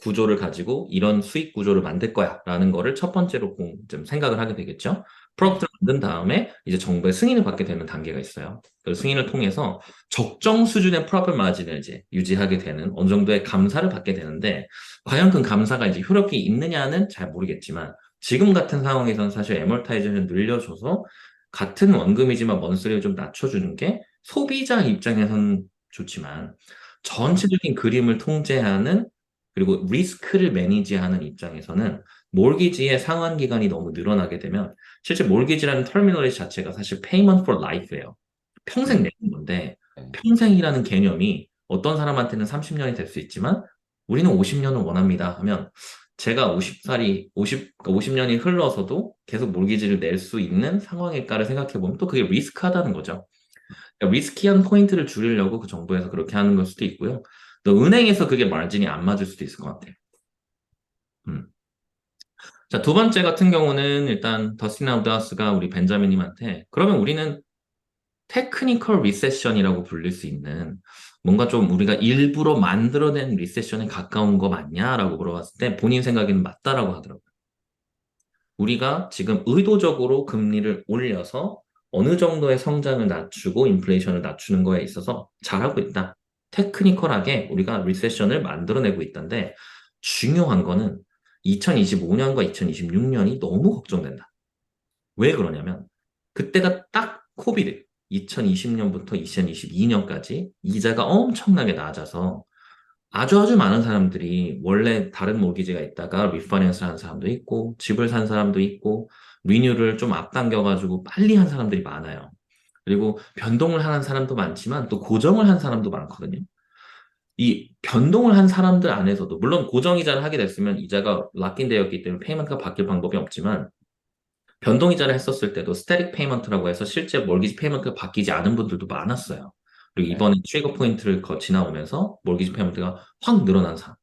구조를 가지고 이런 수익 구조를 만들 거야라는 거를 첫 번째로 좀 생각을 하게 되겠죠. 네. 프로덕트를 만든 다음에 이제 정부의 승인을 받게 되는 단계가 있어요. 그 승인을 통해서 적정 수준의 프로핏 마진을 이제 유지하게 되는 어느 정도의 감사를 받게 되는데 과연 그 감사가 이제 효력이 있느냐는 잘 모르겠지만 지금 같은 상황에서는 사실 애멀타이저를 늘려줘서 같은 원금이지만 먼스리를 좀 낮춰주는 게 소비자 입장에서는 좋지만 전체적인 그림을 통제하는 그리고 리스크를 매니지하는 입장에서는 몰기지의 상환 기간이 너무 늘어나게 되면 실제 몰기지라는 터미널리 자체가 사실 payment for life예요. 평생 음, 내는 건데 네. 평생이라는 개념이 어떤 사람한테는 30년이 될 수 있지만 우리는 50년을 원합니다 하면 제가 50살이 50년이 흘러서도 계속 몰기지를 낼 수 있는 상황일까를 생각해 보면 또 그게 리스크하다는 거죠. 그러니까 리스키한 포인트를 줄이려고 그 정부에서 그렇게 하는 걸 수도 있고요. 또 은행에서 그게 마진이 안 맞을 수도 있을 것 같아요. 음. 자, 두 번째 같은 경우는 일단 더스틴 라우다스가 우리 벤자민님한테 그러면 우리는 테크니컬 리세션이라고 불릴 수 있는 뭔가 좀 우리가 일부러 만들어낸 리세션에 가까운 거 맞냐라고 물어봤을 때 본인 생각에는 맞다라고 하더라고요. 우리가 지금 의도적으로 금리를 올려서 어느 정도의 성장을 낮추고 인플레이션을 낮추는 거에 있어서 잘하고 있다. 테크니컬하게 우리가 리세션을 만들어내고 있던데 중요한 거는 2025년과 2026년이 너무 걱정된다. 왜 그러냐면 그때가 딱 코비드 2020년부터 2022년까지 이자가 엄청나게 낮아서 아주 아주 많은 사람들이 원래 다른 모기지가 있다가 리파이낸스 한 사람도 있고 집을 산 사람도 있고 리뉴를 좀 앞당겨가지고 빨리 한 사람들이 많아요. 그리고 변동을 하는 사람도 많지만 또 고정을 한 사람도 많거든요. 이 변동을 한 사람들 안에서도 물론 고정 이자를 하게 됐으면 이자가 락인 되었기 때문에 페이먼트가 바뀔 방법이 없지만 변동 이자를 했었을 때도 스태틱 페이먼트라고 해서 실제 몰기지 페이먼트가 바뀌지 않은 분들도 많았어요. 그리고 네. 이번에 트리거 포인트를 지나오면서 몰기지 페이먼트가 확 늘어난 상황.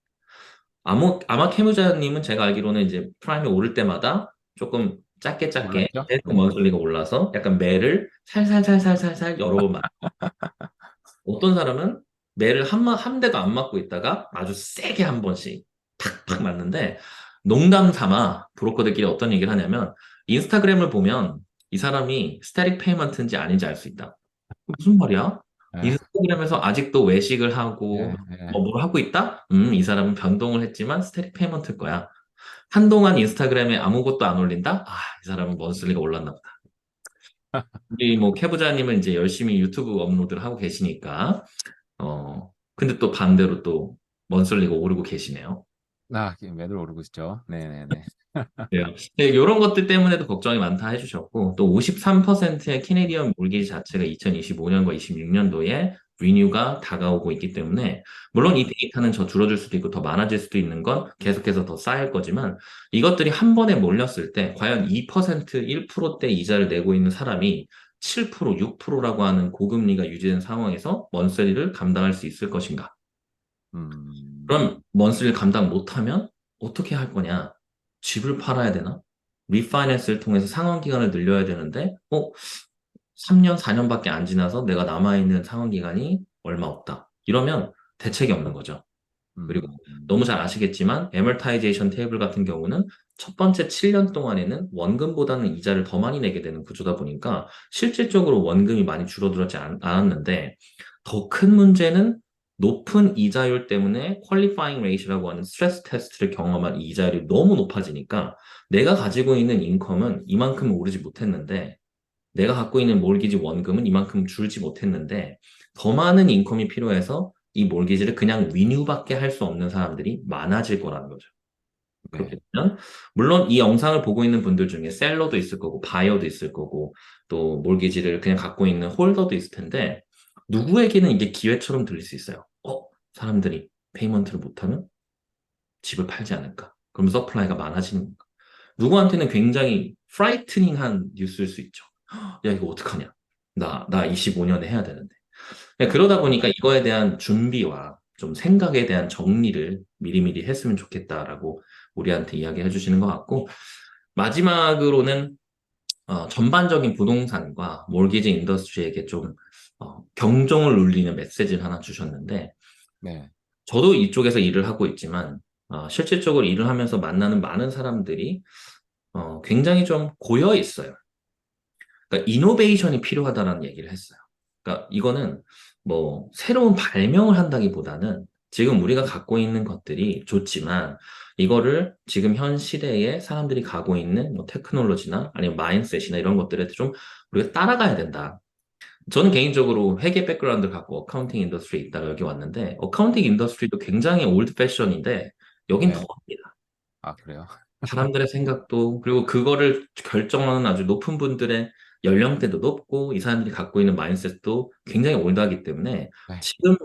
아마 캐무자님은 제가 알기로는 이제 프라임이 오를 때마다 조금 작게 작게 몰랐죠? 계속 네. 먼슬리가 올라서 약간 매를 살살살살살살 여러 번 어떤 사람은 매를 한 대도 안 맞고 있다가 아주 세게 한 번씩 탁탁 맞는데 농담 삼아 브로커들끼리 어떤 얘기를 하냐면 인스타그램을 보면 이 사람이 스태틱 페이먼트인지 아닌지 알 수 있다. 무슨 말이야? 네. 인스타그램에서 아직도 외식을 하고 네. 네. 뭘 하고 있다? 이 사람은 변동을 했지만 스태틱 페이먼트일 거야. 한동안 인스타그램에 아무것도 안 올린다? 아, 이 사람은 먼슬리가 올랐나 보다. 우리 뭐 캐부자님은 이제 열심히 유튜브 업로드를 하고 계시니까 근데 또 반대로 또 먼슬리가 오르고 계시네요. 매달 오르고 있죠. 네네네. 네, 이런 것들 때문에도 걱정이 많다 해주셨고, 또 53%의 캐네디언 몰기지 자체가 2025년과 26년도에 리뉴가 다가오고 있기 때문에, 물론 이 데이터는 저 줄어들 수도 있고 더 많아질 수도 있는 건 계속해서 더 쌓일 거지만, 이것들이 한 번에 몰렸을 때, 과연 2%, 1%대 이자를 내고 있는 사람이 7%, 6%라고 하는 고금리가 유지된 상황에서 먼슬리를 감당할 수 있을 것인가? 음, 그럼 먼스를 감당 못하면 어떻게 할 거냐? 집을 팔아야 되나? 리파이낸스를 통해서 상환 기간을 늘려야 되는데, 3년, 4년밖에 안 지나서 내가 남아있는 상환 기간이 얼마 없다. 이러면 대책이 없는 거죠. 그리고 음, 너무 잘 아시겠지만 애멀타이제이션 테이블 같은 경우는 첫 번째 7년 동안에는 원금보다는 이자를 더 많이 내게 되는 구조다 보니까 실질적으로 원금이 많이 줄어들었지 않았는데 더 큰 문제는 높은 이자율 때문에 퀄리파잉 레이시라고 하는 스트레스 테스트를 경험한 이 이자율이 너무 높아지니까 내가 가지고 있는 인컴은 이만큼 오르지 못했는데 내가 갖고 있는 몰기지 원금은 이만큼 줄지 못했는데 더 많은 인컴이 필요해서 이 몰기지를 그냥 위뉴밖에 할 수 없는 사람들이 많아질 거라는 거죠. 그렇게 네, 되면 물론 이 영상을 보고 있는 분들 중에 셀러도 있을 거고 바이어도 있을 거고 또 몰기지를 그냥 갖고 있는 홀더도 있을 텐데 누구에게는 이게 기회처럼 들릴 수 있어요. 사람들이 페이먼트를 못하면 집을 팔지 않을까? 그럼 서플라이가 많아지는 건가? 누구한테는 굉장히 프라이트닝한 뉴스일 수 있죠. 야, 이거 어떡하냐? 나 25년에 해야 되는데. 그러다 보니까 이거에 대한 준비와 좀 생각에 대한 정리를 미리미리 했으면 좋겠다라고 우리한테 이야기해 주시는 것 같고, 마지막으로는 전반적인 부동산과 몰기지 인더스트리에게 좀 경종을 울리는 메시지를 하나 주셨는데, 네, 저도 이쪽에서 일을 하고 있지만, 실질적으로 일을 하면서 만나는 많은 사람들이 굉장히 좀 고여 있어요. 그러니까 이노베이션이 필요하다는 얘기를 했어요. 그러니까 이거는 뭐 새로운 발명을 한다기보다는 지금 우리가 갖고 있는 것들이 좋지만 이거를 지금 현 시대에 사람들이 가고 있는 뭐 테크놀로지나 아니면 마인셋이나 이런 것들에 좀 우리가 따라가야 된다. 저는 개인적으로 회계 백그라운드 갖고 어카운팅 인더스트리에 있다가 여기 왔는데 어카운팅 인더스트리도 굉장히 올드 패션인데 여긴 더 네. 합니다. 아, 그래요? 사람들의 생각도, 그리고 그거를 결정하는 아주 높은 분들의 연령대도 높고, 이 사람들이 갖고 있는 마인셋도 굉장히 올드하기 때문에, 네. 지금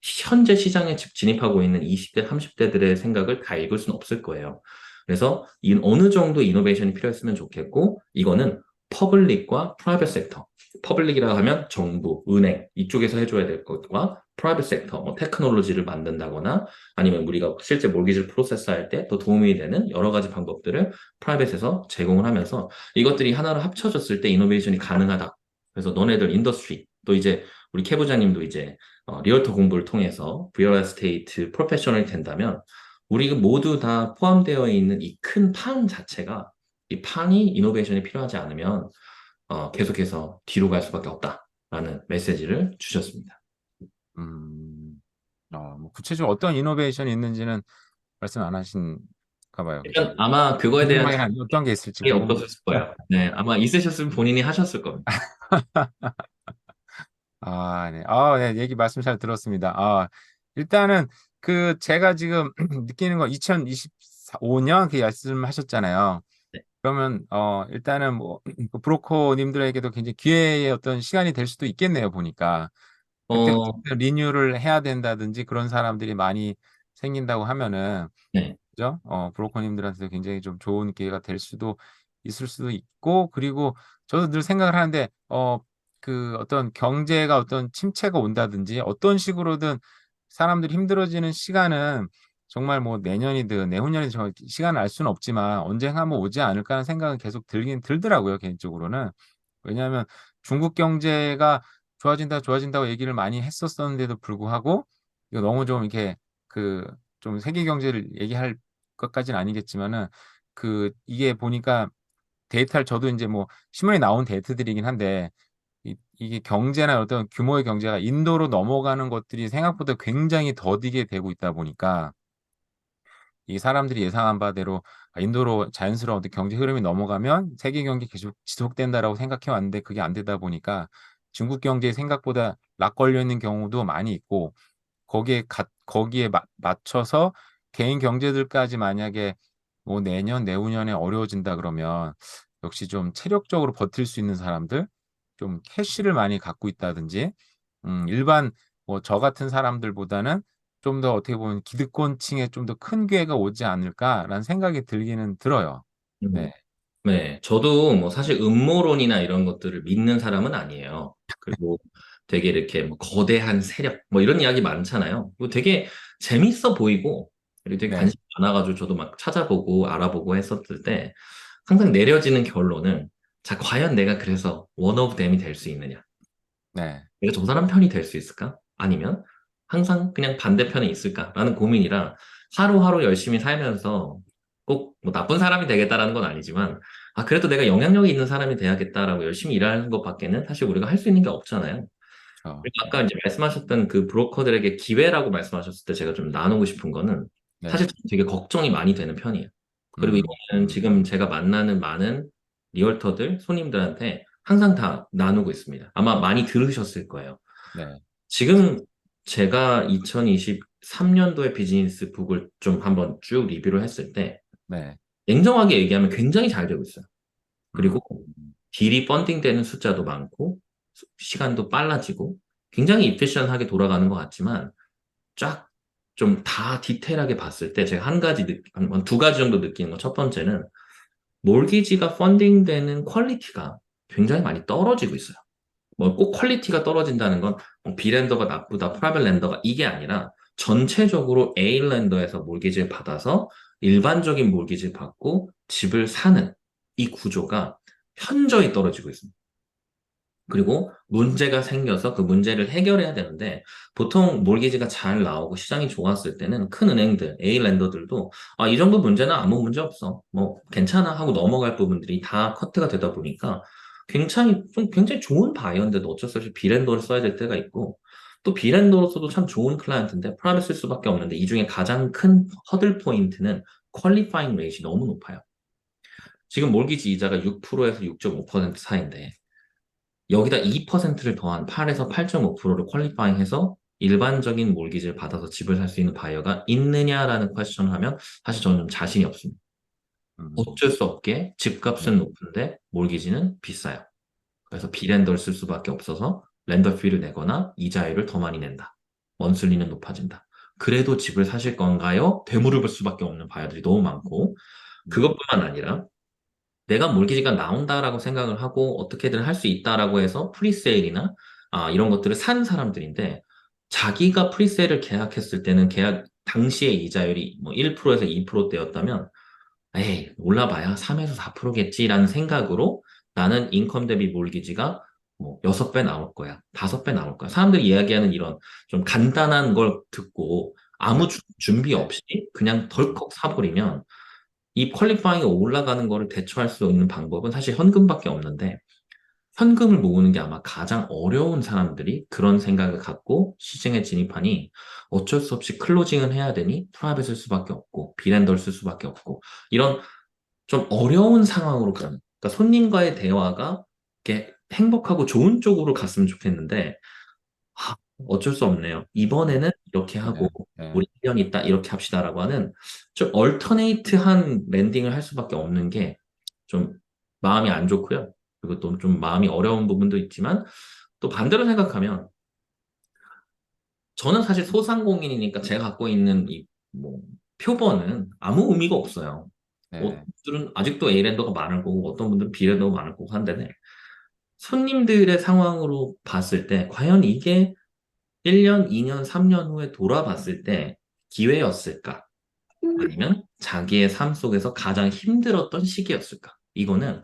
현재 시장에 진입하고 있는 20대, 30대들의 생각을 다 읽을 수는 없을 거예요. 그래서 어느 정도 이노베이션이 필요했으면 좋겠고, 이거는 퍼블릭과 프라이빗 섹터. 퍼블릭이라고 하면 정부, 은행, 이쪽에서 해줘야 될 것과 프라이빗 섹터, 뭐 테크놀로지를 만든다거나 아니면 우리가 실제 몰기지를 프로세스할 때 더 도움이 되는 여러 가지 방법들을 프라이빗에서 제공을 하면서 이것들이 하나로 합쳐졌을 때 이노베이션이 가능하다. 그래서 너네들 인더스트리 또 이제 우리 캐 부장님도 이제 리얼터 공부를 통해서 리얼 에스테이트 프로페셔널이 된다면 우리 모두 다 포함되어 있는 이 큰 판 자체가 이 판이 이노베이션이 필요하지 않으면 계속해서 뒤로 갈 수밖에 없다라는 메시지를 주셨습니다. 음, 뭐 구체적으로 어떤 이노베이션이 있는지는 말씀 안 하신가 봐요. 그죠? 일단 아마 그거에 대한 궁금하긴 한 어떤 게 있을지 생각이 궁금해요. 없었을 거예요. 네, 아마 있으셨으면 본인이 하셨을 겁니다. 아, 네. 네. 얘기 말씀 잘 들었습니다. 일단은 제가 지금 느끼는 건 2025년 그 말씀하셨잖아요. 네. 그러면 일단은 뭐 그 브로커님들에게도 굉장히 기회의 어떤 시간이 될 수도 있겠네요, 보니까. 그때부터 어, 리뉴를 해야 된다든지 그런 사람들이 많이 생긴다고 하면은 네. 그죠? 브로커님들한테도 굉장히 좀 좋은 기회가 될 수도 있을 수도 있고, 그리고 저도 늘 생각을 하는데, 어떤 경제가 어떤 침체가 온다든지 어떤 식으로든 사람들이 힘들어지는 시간은 정말 뭐 내년이든 내후년이든 정말 시간을 알 수는 없지만 언젠가 한번 오지 않을까 하는 생각은 계속 들긴 들더라고요, 개인적으로는. 왜냐하면 중국 경제가 좋아진다, 좋아진다고 얘기를 많이 했었었는데도 불구하고, 이거 너무 좀 이렇게 그 좀 세계 경제를 얘기할 것까지는 아니겠지만은 이게 보니까 데이터를 저도 이제 뭐 신문에 나온 데이터들이긴 한데 이게 경제나 어떤 규모의 경제가 인도로 넘어가는 것들이 생각보다 굉장히 더디게 되고 있다 보니까 이 사람들이 예상한 바대로 인도로 자연스러운 어떤 경제 흐름이 넘어가면 세계 경제 계속 지속된다라고 생각해 왔는데 그게 안 되다 보니까 중국 경제에 생각보다 락 걸려 있는 경우도 많이 있고 거기에 맞춰서 개인 경제들까지 만약에 뭐 내년, 내후년에 어려워진다 그러면 역시 좀 체력적으로 버틸 수 있는 사람들, 좀 캐시를 많이 갖고 있다든지, 일반 뭐 저 같은 사람들보다는 좀 더 어떻게 보면 기득권층에 좀 더 큰 기회가 오지 않을까라는 생각이 들기는 들어요. 음, 네, 네. 저도 뭐 사실 음모론이나 이런 것들을 믿는 사람은 아니에요. 그리고 되게 이렇게 뭐 거대한 세력, 뭐 이런 이야기 많잖아요. 뭐 되게 재밌어 보이고, 그리고 되게 네, 관심이 많아가지고 저도 막 찾아보고 알아보고 했었을 때 항상 내려지는 결론은 자, 과연 내가 그래서 원 오브 댐이 될 수 있느냐? 네, 내가 저 사람 편이 될 수 있을까? 아니면 항상 그냥 반대편에 있을까라는 고민이라 하루하루 열심히 살면서 꼭 뭐 나쁜 사람이 되겠다라는 건 아니지만 아, 그래도 내가 영향력이 있는 사람이 돼야겠다라고 열심히 일하는 것밖에는 사실 우리가 할 수 있는 게 없잖아요. 그렇죠. 그리고 아까 이제 말씀하셨던 그 브로커들에게 기회라고 말씀하셨을 때 제가 좀 나누고 싶은 거는 네. 사실 저는 되게 걱정이 많이 되는 편이에요. 그리고 음, 이거는 지금 제가 만나는 많은 리얼터들, 손님들한테 항상 다 나누고 있습니다. 아마 많이 들으셨을 거예요. 네. 지금 제가 2023년도에 비즈니스 북을 좀 한번 쭉 리뷰를 했을 때 네. 냉정하게 얘기하면 굉장히 잘 되고 있어요. 음, 그리고 딜이 펀딩되는 숫자도 많고 시간도 빨라지고 굉장히 이피션하게 돌아가는 것 같지만 쫙 좀 다 디테일하게 봤을 때 제가 한 가지 두 가지 정도 느끼는 건 첫 번째는 몰기지가 펀딩되는 퀄리티가 굉장히 많이 떨어지고 있어요. 뭐 꼭 퀄리티가 떨어진다는 건뭐 B랜더가 나쁘다, 프라이빗 랜더가 이게 아니라 전체적으로 A 랜더에서 몰기지를 받아서 일반적인 몰기지를 받고 집을 사는 이 구조가 현저히 떨어지고 있습니다. 그리고 문제가 생겨서 그 문제를 해결해야 되는데 보통 몰기지가 잘 나오고 시장이 좋았을 때는 큰 은행들, A랜더들도 아, 이 정도 문제는 아무 문제 없어. 뭐 괜찮아 하고 넘어갈 부분들이 다 커트가 되다 보니까 굉장히 좋은 바이어인데도 어쩔 수 없이 B랜더를 써야 될 때가 있고 또 B랜더로서도 참 좋은 클라이언트인데 프라이빗 쓸 수밖에 없는데 이 중에 가장 큰 허들 포인트는 퀄리파잉 레이트이 너무 높아요. 지금 몰기지 이자가 6%에서 6.5% 사이인데 여기다 2%를 더한 8에서 8.5%를 퀄리파잉해서 일반적인 몰기지를 받아서 집을 살 수 있는 바이어가 있느냐라는 퀘스천을 하면 사실 저는 좀 자신이 없습니다. 음, 어쩔 수 없게 집값은 네. 높은데 몰기지는 비싸요. 그래서 비랜더를 쓸 수밖에 없어서 랜더 피를 내거나 이자율을 더 많이 낸다. 원슬리는 높아진다. 그래도 집을 사실 건가요? 되물을 볼 수밖에 없는 바이어들이 너무 많고 음, 그것뿐만 아니라 내가 몰기지가 나온다라고 생각을 하고 어떻게든 할 수 있다라고 해서 프리세일이나 이런 것들을 산 사람들인데 자기가 프리세일을 계약했을 때는 계약 당시의 이자율이 뭐 1%에서 2%대였다면 에이 올라봐야 3에서 4%겠지라는 생각으로 나는 인컴 대비 몰기지가 뭐 6배 나올 거야, 5배 나올 거야. 사람들이 이야기하는 이런 좀 간단한 걸 듣고 네. 아무 준비 네. 없이 그냥 음, 덜컥 사버리면 이 퀄리파잉이 올라가는 거를 대처할 수 있는 방법은 사실 현금밖에 없는데 현금을 모으는 게 아마 가장 어려운 사람들이 그런 생각을 갖고 시장에 진입하니 어쩔 수 없이 클로징을 해야 되니 프라이빗을 쓸 수밖에 없고 비랜더를 쓸 수밖에 없고 이런 좀 어려운 상황으로 가는 그러니까 손님과의 대화가 이렇게 행복하고 좋은 쪽으로 갔으면 좋겠는데 아, 어쩔 수 없네요. 음, 이번에는 이렇게 하고 네. 네. 우리 1년 있다 이렇게 합시다라고 하는 좀 얼터네이트한 랜딩을 할 수밖에 없는 게 좀 마음이 안 좋고요. 그리고 또 좀 마음이 어려운 부분도 있지만 또 반대로 생각하면 저는 사실 소상공인이니까 제가 갖고 있는 이 뭐 표본은 아무 의미가 없어요. 어떤 네. 분들은 아직도 A랜더가 많을 거고 어떤 분들은 B랜더가 많을 거고 한데 손님들의 상황으로 봤을 때 과연 이게 1년, 2년, 3년 후에 돌아봤을 때 기회였을까? 아니면 자기의 삶 속에서 가장 힘들었던 시기였을까? 이거는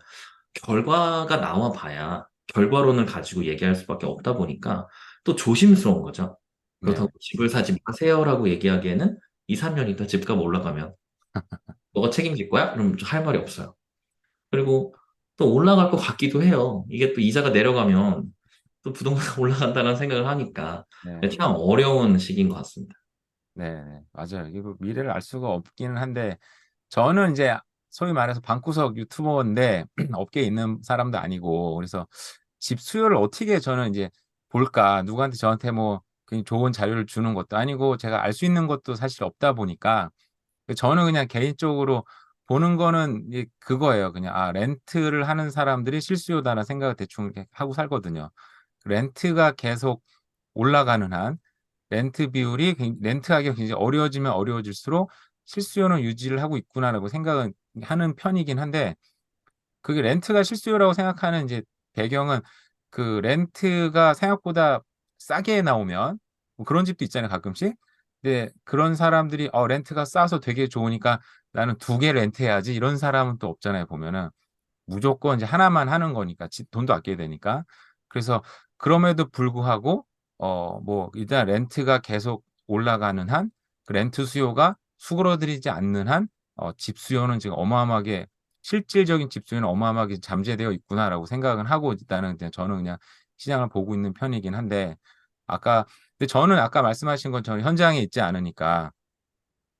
결과가 나와 봐야 결과론을 가지고 얘기할 수밖에 없다 보니까 또 조심스러운 거죠. 그렇다고 네. 집을 사지 마세요라고 얘기하기에는 2, 3년 있다 집값 올라가면 너가 책임질 거야? 그럼 할 말이 없어요. 그리고 또 올라갈 것 같기도 해요. 이게 또 이자가 내려가면 또 부동산 올라간다는 생각을 하니까 네. 참 어려운 시기인 것 같습니다. 네. 네. 맞아요. 이게 뭐 미래를 알 수가 없기는 한데 저는 이제 소위 말해서 방구석 유튜버인데 업계에 있는 사람도 아니고 그래서 집 수요를 어떻게 저는 이제 볼까 누구한테 저한테 뭐 그냥 좋은 자료를 주는 것도 아니고 제가 알 수 있는 것도 사실 없다 보니까 저는 그냥 개인적으로 보는 거는 그거예요. 그냥 렌트를 하는 사람들이 실수요다라는 생각을 대충 이렇게 하고 살거든요. 렌트가 계속 올라가는 한 렌트 비율이 렌트 가격이 굉장히 어려워지면 어려워질수록 실수요는 유지를 하고 있구나라고 생각은 하는 편이긴 한데 그게 렌트가 실수요라고 생각하는 이제 배경은 그 렌트가 생각보다 싸게 나오면 뭐 그런 집도 있잖아요, 가끔씩. 근데 그런 사람들이 렌트가 싸서 되게 좋으니까 나는 두 개 렌트해야지 이런 사람은 또 없잖아요, 보면은. 무조건 이제 하나만 하는 거니까 돈도 아껴야 되니까. 그래서 그럼에도 불구하고 뭐, 일단 렌트가 계속 올라가는 한, 그 렌트 수요가 수그러들이지 않는 한, 집 수요는 지금 어마어마하게, 실질적인 집 수요는 어마어마하게 잠재되어 있구나라고 생각은 하고 일단은 그냥 저는 그냥 시장을 보고 있는 편이긴 한데, 근데 저는 아까 말씀하신 건 저는 현장에 있지 않으니까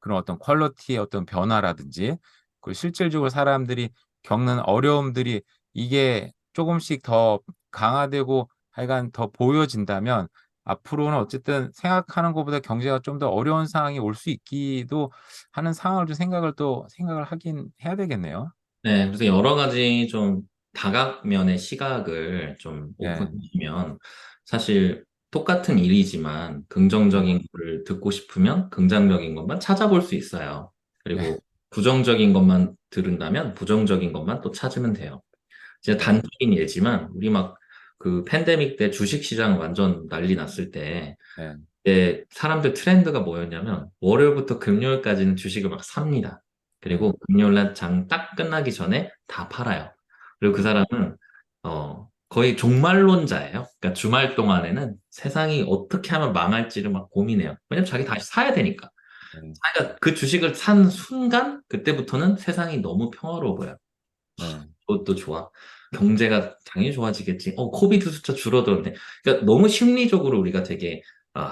그런 어떤 퀄리티의 어떤 변화라든지, 그리고 실질적으로 사람들이 겪는 어려움들이 이게 조금씩 더 강화되고 하여간 더 보여진다면 앞으로는 어쨌든 생각하는 것보다 경제가 좀 더 어려운 상황이 올 수 있기도 하는 상황을 좀 생각을 하긴 해야 되겠네요. 네, 그래서 여러 가지 좀 다각면의 시각을 좀 네, 오픈하시면 사실 똑같은 일이지만 네, 긍정적인 거를 듣고 싶으면 긍정적인 것만 찾아볼 수 있어요. 네, 그리고 부정적인 것만 들은다면 부정적인 것만 또 찾으면 돼요. 이제 네, 단적인 예지만 우리 막 그 팬데믹 때 주식 시장 완전 난리 났을 때 네, 사람들 트렌드가 뭐였냐면 월요일부터 금요일까지는 주식을 막 삽니다. 네, 그리고 금요일날 장 딱 끝나기 전에 다 팔아요. 그리고 그 네, 사람은 거의 종말론자예요. 그러니까 주말 동안에는 세상이 어떻게 하면 망할지를 막 고민해요. 왜냐면 자기 다시 사야 되니까. 네, 자기가 그 주식을 산 순간 그때부터는 세상이 너무 평화로워요. 네, 그것도 좋아. 경제가 당연히 좋아지겠지. 코비드 숫자 줄어들었네. 그러니까 너무 심리적으로 우리가 되게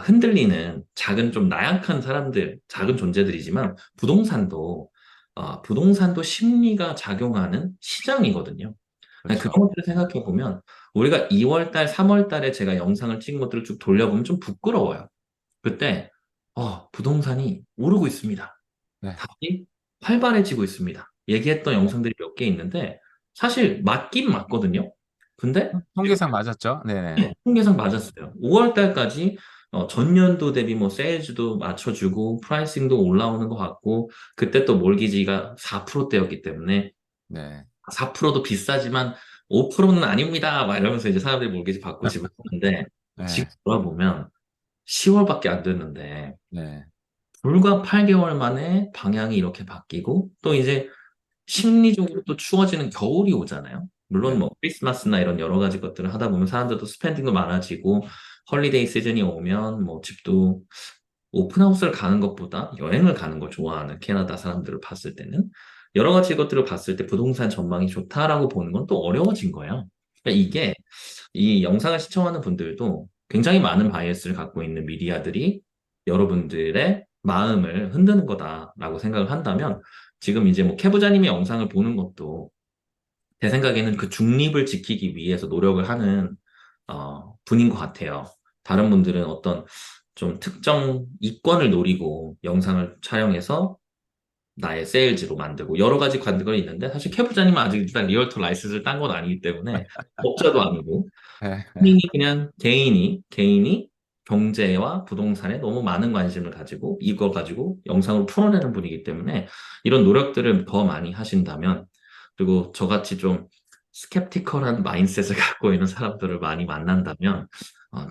흔들리는 작은 좀 나약한 사람들, 작은 존재들이지만 부동산도 심리가 작용하는 시장이거든요. 그런 그렇죠. 것들을 생각해 보면 우리가 2월 달, 3월 달에 제가 영상을 찍은 것들을 쭉 돌려보면 좀 부끄러워요. 그때 부동산이 오르고 있습니다. 네, 다시 활발해지고 있습니다. 얘기했던 영상들이 몇 개 있는데 사실 맞긴 맞거든요. 근데 지금 통계상 맞았죠? 네네. 통계상 네, 맞았어요. 5월 달까지 전년도 대비 뭐 세일즈도 맞춰주고 프라이싱도 올라오는 것 같고 그때 또 몰기지가 4%대였기 때문에 네, 4%도 비싸지만 5%는 아닙니다. 막 이러면서 이제 사람들이 몰기지 받고 집을 사는데 지금 네, 돌아보면 10월밖에 안 됐는데 네, 불과 8개월 만에 방향이 이렇게 바뀌고 또 이제 심리적으로 또 추워지는 겨울이 오잖아요. 물론 네, 뭐 크리스마스나 이런 여러 가지 것들을 하다 보면 사람들도 스pen딩도 많아지고 헐리데이 시즌이 오면 뭐 집도 오픈하우스를 가는 것보다 여행을 가는 걸 좋아하는 캐나다 사람들을 봤을 때는 여러 가지 것들을 봤을 때 부동산 전망이 좋다라고 보는 건 또 어려워진 거예요. 그러니까 이게 이 영상을 시청하는 분들도 굉장히 많은 바이어스를 갖고 있는 미디어들이 여러분들의 마음을 흔드는 거다라고 생각을 한다면 지금 이제 뭐 캐부자님의 영상을 보는 것도 제 생각에는 그 중립을 지키기 위해서 노력을 하는 분인 것 같아요. 다른 분들은 어떤 좀 특정 이권을 노리고 영상을 촬영해서 나의 세일즈로 만들고 여러 가지 관들이 있는데 사실 캐부자님은 아직 일단 리얼터 라이센스를 딴 건 아니기 때문에 법자도 아니고 네, 네, 본인이 그냥 개인이 경제와 부동산에 너무 많은 관심을 가지고 이걸 가지고 영상으로 풀어내는 분이기 때문에 이런 노력들을 더 많이 하신다면 그리고 저같이 좀 스캡티컬한 마인셋을 갖고 있는 사람들을 많이 만난다면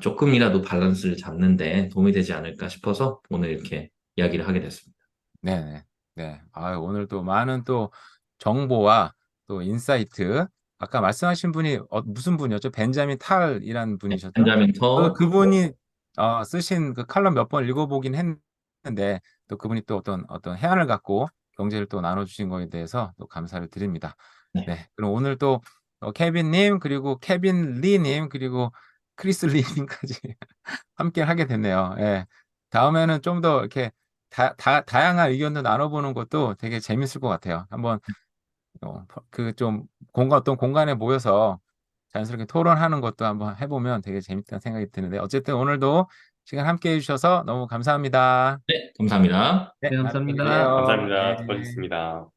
조금이라도 밸런스를 잡는데 도움이 되지 않을까 싶어서 오늘 이렇게 이야기를 하게 됐습니다. 네, 네. 네. 오늘 또 많은 또 정보와 또 인사이트. 아까 말씀하신 분이 무슨 분이었죠? 벤자민 탈이라는 네, 분이셨죠? 벤자민 터 그분이 쓰신 그 칼럼 몇 번 읽어보긴 했는데 또 그분이 또 어떤 해안을 갖고 경제를 또 나눠주신 거에 대해서 또 감사를 드립니다. 네, 네. 그럼 오늘 또 케빈님 그리고 케빈 리님 그리고 크리스 리님까지 함께 하게 됐네요. 예. 다음에는 좀 더 이렇게 다양한 의견도 나눠보는 것도 되게 재밌을 것 같아요. 한번 그 좀 어떤 공간에 모여서 자연스럽게 토론하는 것도 한번 해보면 되게 재밌다는 생각이 드는데 어쨌든 오늘도 시간 함께 해주셔서 너무 감사합니다. 네, 감사합니다. 네, 네, 다음에 또 감사합니다. 뵐게요. 감사합니다. 네. 수고하셨습니다.